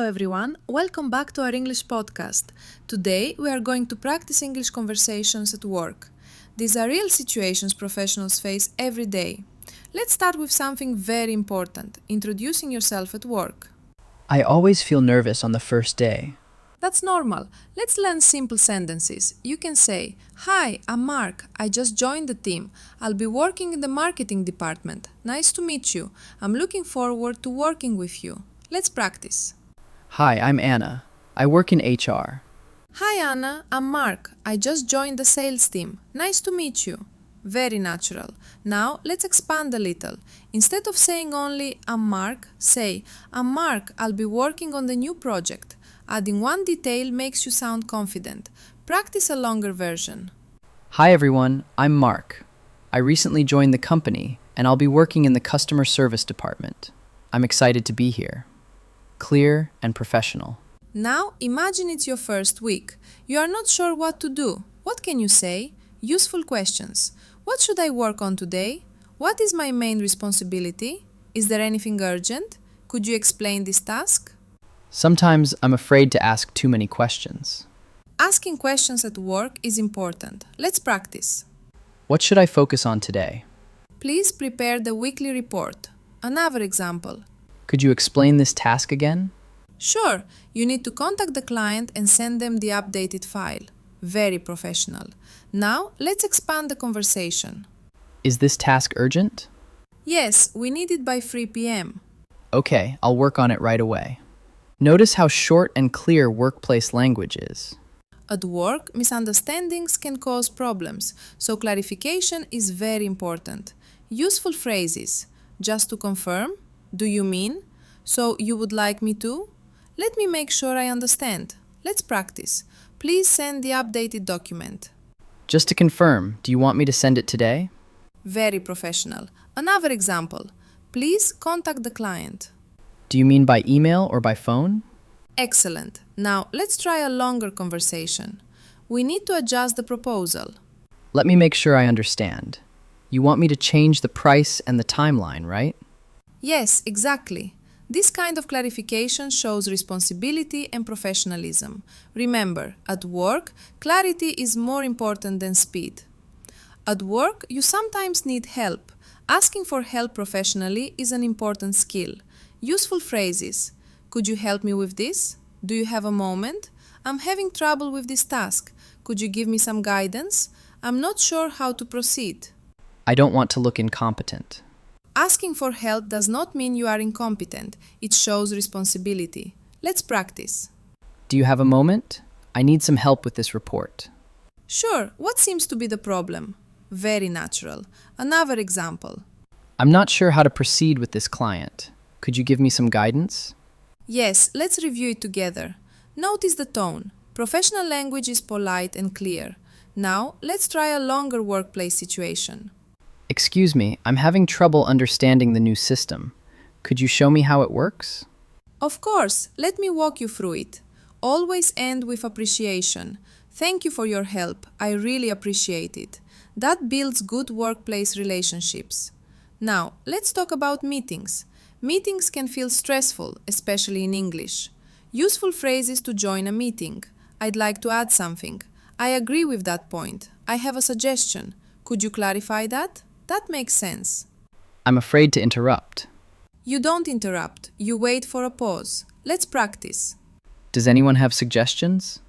everyone, welcome back to our English podcast. Today we are going to practice English conversations at work. These are real situations professionals face every day. Let's start with something very important, introducing yourself at work. I always feel nervous on the first day. That's normal. Let's learn simple sentences. You can say, "Hi, I'm Mark. I just joined the team. I'll be working in the marketing department. Nice to meet you. I'm looking forward to working with you." Let's practice. Hi, I'm Anna. I work in HR. Hi Anna, I'm Mark. I just joined the sales team. Nice to meet you. Very natural. Now let's expand a little. Instead of saying only I'm Mark, say I'm Mark. I'll be working on the new project. Adding one detail makes you sound confident. Practice a longer version. Hi everyone, I'm Mark. I recently joined the company and I'll be working in the customer service department. I'm excited to be here. Clear and professional. Now imagine it's your first week. You are not sure what to do. What can you say? Useful questions. What should I work on today? What is my main responsibility? Is there anything urgent? Could you explain this task? Sometimes I'm afraid to ask too many questions. Asking questions at work is important. Let's practice. What should I focus on today? Please prepare the weekly report. Another example. Could you explain this task again? Sure, you need to contact the client and send them the updated file. Very professional. Now, let's expand the conversation. Is this task urgent? Yes, we need it by 3 p.m. Okay, I'll work on it right away. Notice how short and clear workplace language is. At work, misunderstandings can cause problems, so clarification is very important. Useful phrases. Just to confirm? Do you mean? So you would like me to? Let me make sure I understand. Let's practice. Please send the updated document. Just to confirm, do you want me to send it today? Very professional. Another example. Please contact the client. Do you mean by email or by phone? Excellent. Now let's try a longer conversation. We need to adjust the proposal. Let me make sure I understand. You want me to change the price and the timeline, right? Yes, exactly. This kind of clarification shows responsibility and professionalism. Remember, at work, clarity is more important than speed. At work, you sometimes need help. Asking for help professionally is an important skill. Useful phrases. Could you help me with this? Do you have a moment? I'm having trouble with this task. Could you give me some guidance? I'm not sure how to proceed. I don't want to look incompetent. Asking for help does not mean you are incompetent. It shows responsibility. Let's practice. Do you have a moment? I need some help with this report. Sure, what seems to be the problem? Very natural. Another example. I'm not sure how to proceed with this client. Could you give me some guidance? Yes, let's review it together. Notice the tone. Professional language is polite and clear. Now, let's try a longer workplace situation. Excuse me, I'm having trouble understanding the new system. Could you show me how it works? Of course, let me walk you through it. Always end with appreciation. Thank you for your help. I really appreciate it. That builds good workplace relationships. Now, let's talk about meetings. Meetings can feel stressful, especially in English. Useful phrases to join a meeting. I'd like to add something. I agree with that point. I have a suggestion. Could you clarify that? That makes sense. I'm afraid to interrupt. You don't interrupt. You wait for a pause. Let's practice. Does anyone have suggestions?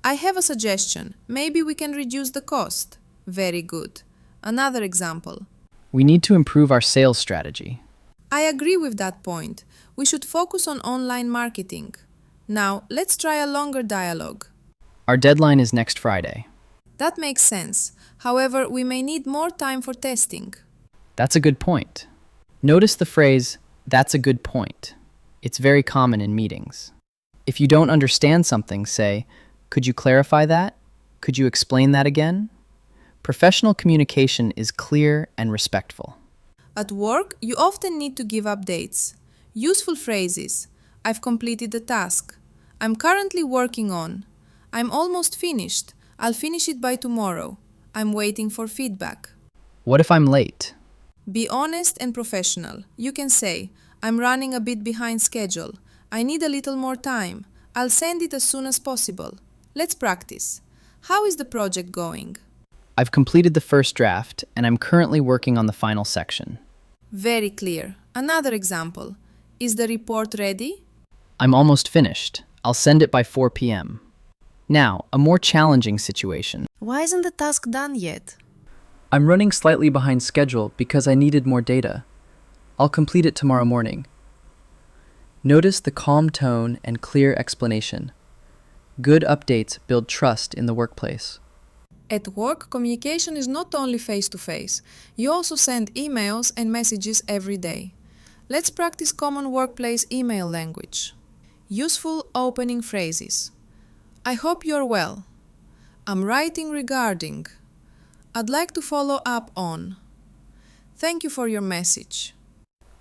I have a suggestion. Maybe we can reduce the cost. Very good. Another example. We need to improve our sales strategy. I agree with that point. We should focus on online marketing. Now, let's try a longer dialogue. Our deadline is next Friday. That makes sense. However, we may need more time for testing. That's a good point. Notice the phrase, "that's a good point." It's very common in meetings. If you don't understand something, say, "Could you clarify that? Could you explain that again?" Professional communication is clear and respectful. At work, you often need to give updates. Useful phrases. I've completed the task. I'm currently working on. I'm almost finished. I'll finish it by tomorrow. I'm waiting for feedback. What if I'm late? Be honest and professional. You can say, I'm running a bit behind schedule. I need a little more time. I'll send it as soon as possible. Let's practice. How is the project going? I've completed the first draft, and I'm currently working on the final section. Very clear. Another example. Is the report ready? I'm almost finished. I'll send it by 4 p.m. Now, a more challenging situation. Why isn't the task done yet? I'm running slightly behind schedule because I needed more data. I'll complete it tomorrow morning. Notice the calm tone and clear explanation. Good updates build trust in the workplace. At work, communication is not only face-to-face. You also send emails and messages every day. Let's practice common workplace email language. Useful opening phrases. I hope you're well. I'm writing regarding. I'd like to follow up on. Thank you for your message.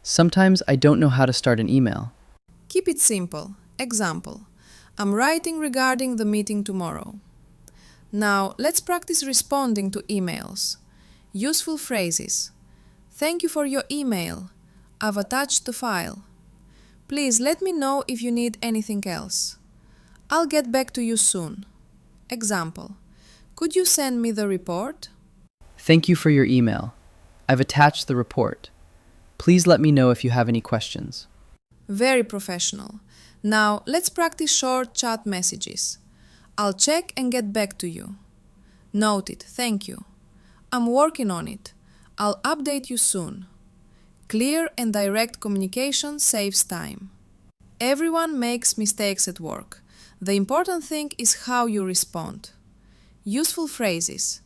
Sometimes I don't know how to start an email. Keep it simple. Example. I'm writing regarding the meeting tomorrow. Now, let's practice responding to emails. Useful phrases. Thank you for your email. I've attached the file. Please let me know if you need anything else. I'll get back to you soon. Example. Could you send me the report? Thank you for your email. I've attached the report. Please let me know if you have any questions. Very professional. Now, let's practice short chat messages. I'll check and get back to you. Noted, thank you. I'm working on it. I'll update you soon. Clear and direct communication saves time. Everyone makes mistakes at work. The important thing is how you respond. Useful phrases.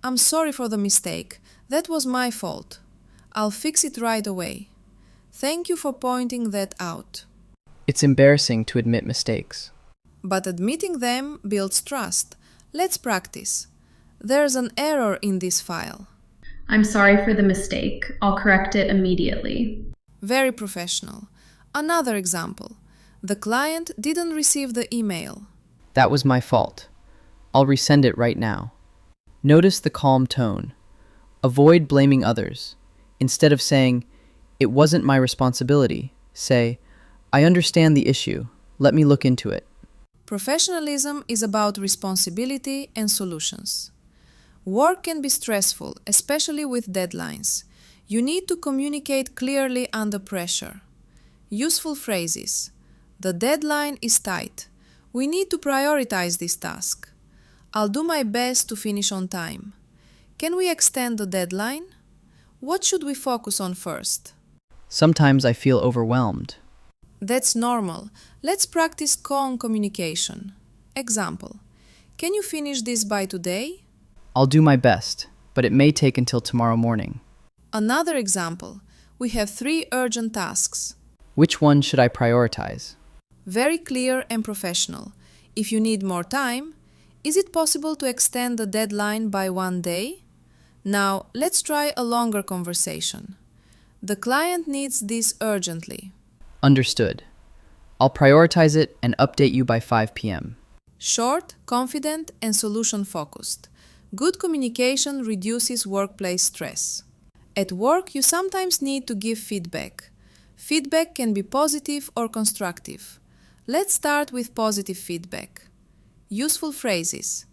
I'm sorry for the mistake. That was my fault. I'll fix it right away. Thank you for pointing that out. It's embarrassing to admit mistakes. But admitting them builds trust. Let's practice. There's an error in this file. I'm sorry for the mistake. I'll correct it immediately. Very professional. Another example. The client didn't receive the email. That was my fault. I'll resend it right now. Notice the calm tone. Avoid blaming others. Instead of saying, "It wasn't my responsibility," say, "I understand the issue. Let me look into it." Professionalism is about responsibility and solutions. Work can be stressful, especially with deadlines. You need to communicate clearly under pressure. Useful phrases. The deadline is tight. We need to prioritize this task. I'll do my best to finish on time. Can we extend the deadline? What should we focus on first? Sometimes I feel overwhelmed. That's normal. Let's practice calm communication. Example. Can you finish this by today? I'll do my best, but it may take until tomorrow morning. Another example. We have 3 urgent tasks. Which one should I prioritize? Very clear and professional. If you need more time, is it possible to extend the deadline by 1 day? Now, let's try a longer conversation. The client needs this urgently. Understood. I'll prioritize it and update you by 5 p.m. Short, confident, and solution-focused. Good communication reduces workplace stress. At work, you sometimes need to give feedback. Feedback can be positive or constructive. Let's start with positive feedback. Useful phrases.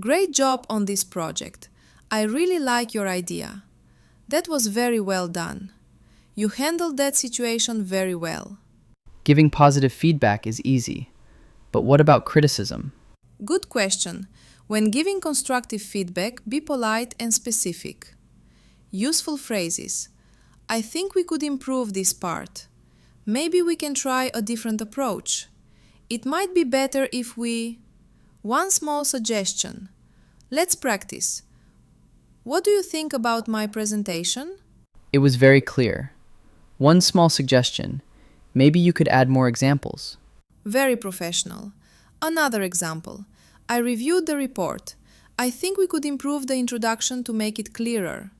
Great job on this project. I really like your idea. That was very well done. You handled that situation very well. Giving positive feedback is easy. But what about criticism? Good question. When giving constructive feedback, be polite and specific. Useful phrases. I think we could improve this part. Maybe we can try a different approach. It might be better if we... One small suggestion. Let's practice. What do you think about my presentation? It was very clear. One small suggestion. Maybe you could add more examples. Very professional. Another example. I reviewed the report. I think we could improve the introduction to make it clearer.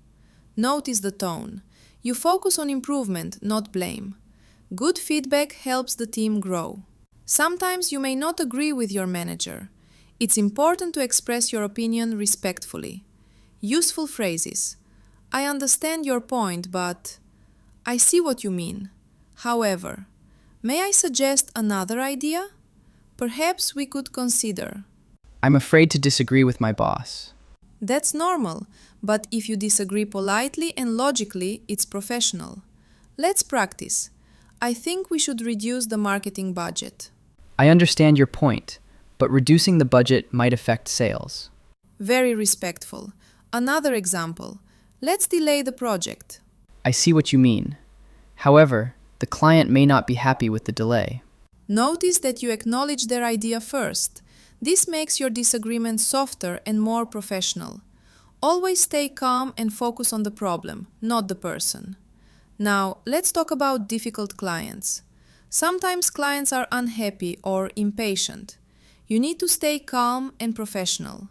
Notice the tone. You focus on improvement, not blame. Good feedback helps the team grow. Sometimes you may not agree with your manager. It's important to express your opinion respectfully. Useful phrases. I understand your point, but I see what you mean. However, May I suggest another idea? Perhaps we could consider. I'm afraid to disagree with my boss. That's normal, but if you disagree politely and logically, it's professional. Let's practice. I think we should reduce the marketing budget. I understand your point, but reducing the budget might affect sales. Very respectful. Another example. Let's delay the project. I see what you mean. However, the client may not be happy with the delay. Notice that you acknowledge their idea first. This makes your disagreement softer and more professional. Always stay calm and focus on the problem, not the person. Now, let's talk about difficult clients. Sometimes clients are unhappy or impatient. You need to stay calm and professional.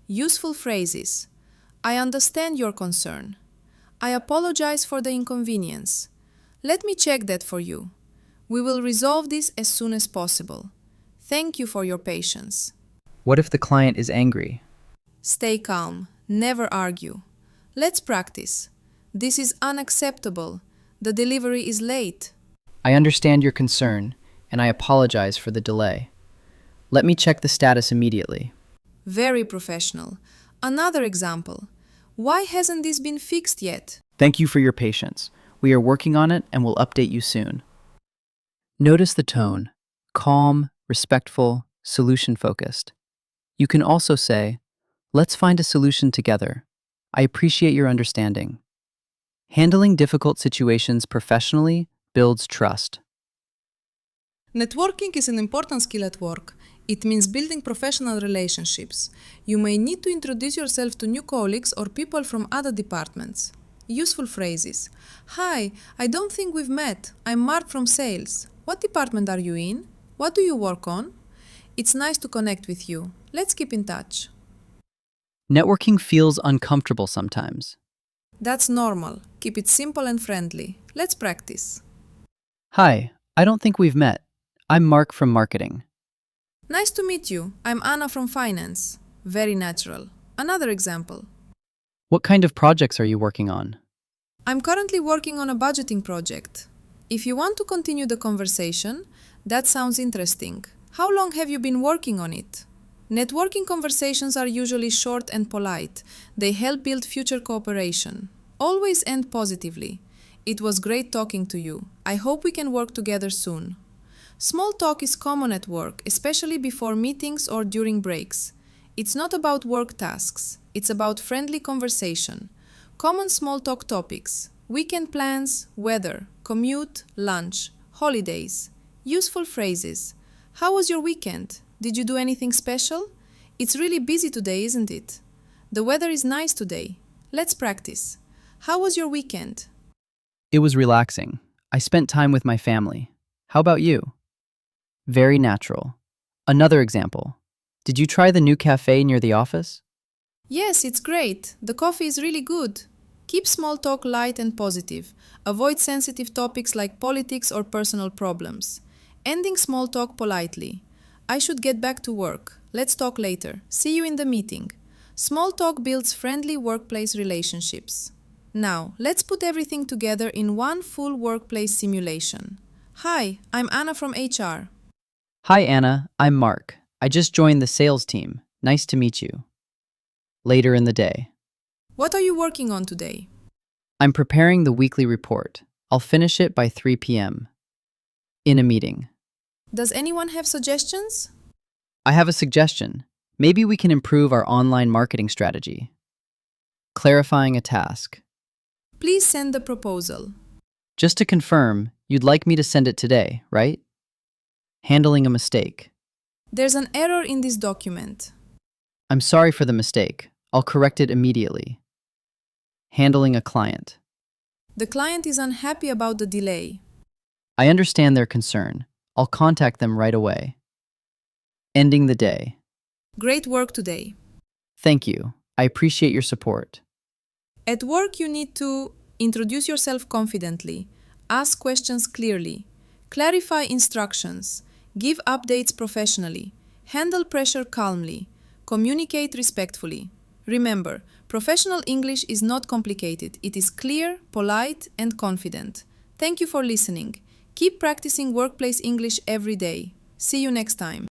Useful phrases. I understand your concern. I apologize for the inconvenience. Let me check that for you. We will resolve this as soon as possible. Thank you for your patience. What if the client is angry? Stay calm. Never argue. Let's practice. This is unacceptable. The delivery is late. I understand your concern, and I apologize for the delay. Let me check the status immediately. Very professional. Another example. Why hasn't this been fixed yet? Thank you for your patience. We are working on it and will update you soon. Notice the tone: calm, respectful, solution-focused. You can also say, let's find a solution together. I appreciate your understanding. Handling difficult situations professionally builds trust. Networking is an important skill at work. It means building professional relationships. You may need to introduce yourself to new colleagues or people from other departments. Useful phrases. Hi, I don't think we've met. I'm Mark from sales. What department are you in? What do you work on? It's nice to connect with you. Let's keep in touch. Networking feels uncomfortable sometimes. That's normal. Keep it simple and friendly. Let's practice. Hi, I don't think we've met. I'm Mark from marketing. Nice to meet you. I'm Anna from finance. Very natural. Another example. What kind of projects are you working on? I'm currently working on a budgeting project. If you want to continue the conversation, that sounds interesting. How long have you been working on it? Networking conversations are usually short and polite. They help build future cooperation. Always end positively. It was great talking to you. I hope we can work together soon. Small talk is common at work, especially before meetings or during breaks. It's not about work tasks. It's about friendly conversation. Common small talk topics: weekend plans, weather, commute, lunch, holidays. Useful phrases. How was your weekend? Did you do anything special? It's really busy today, isn't it? The weather is nice today. Let's practice. How was your weekend? It was relaxing. I spent time with my family. How about you? Very natural. Another example. Did you try the new cafe near the office? Yes, it's great. The coffee is really good. Keep small talk light and positive. Avoid sensitive topics like politics or personal problems. Ending small talk politely. I should get back to work. Let's talk later. See you in the meeting. Small talk builds friendly workplace relationships. Now, let's put everything together in one full workplace simulation. Hi, I'm Anna from HR. Hi, Anna. I'm Mark. I just joined the sales team. Nice to meet you. Later in the day. What are you working on today? I'm preparing the weekly report. I'll finish it by 3 p.m. In a meeting. Does anyone have suggestions? I have a suggestion. Maybe we can improve our online marketing strategy. Clarifying a task. Please send the proposal. Just to confirm, you'd like me to send it today, right? Handling a mistake. There's an error in this document. I'm sorry for the mistake. I'll correct it immediately. Handling a client. The client is unhappy about the delay. I understand their concern. I'll contact them right away. Ending the day. Great work today. Thank you. I appreciate your support. At work, you need to introduce yourself confidently, ask questions clearly, clarify instructions, give updates professionally, handle pressure calmly, communicate respectfully. Remember, professional English is not complicated. It is clear, polite, and confident. Thank you for listening. Keep practicing workplace English every day. See you next time.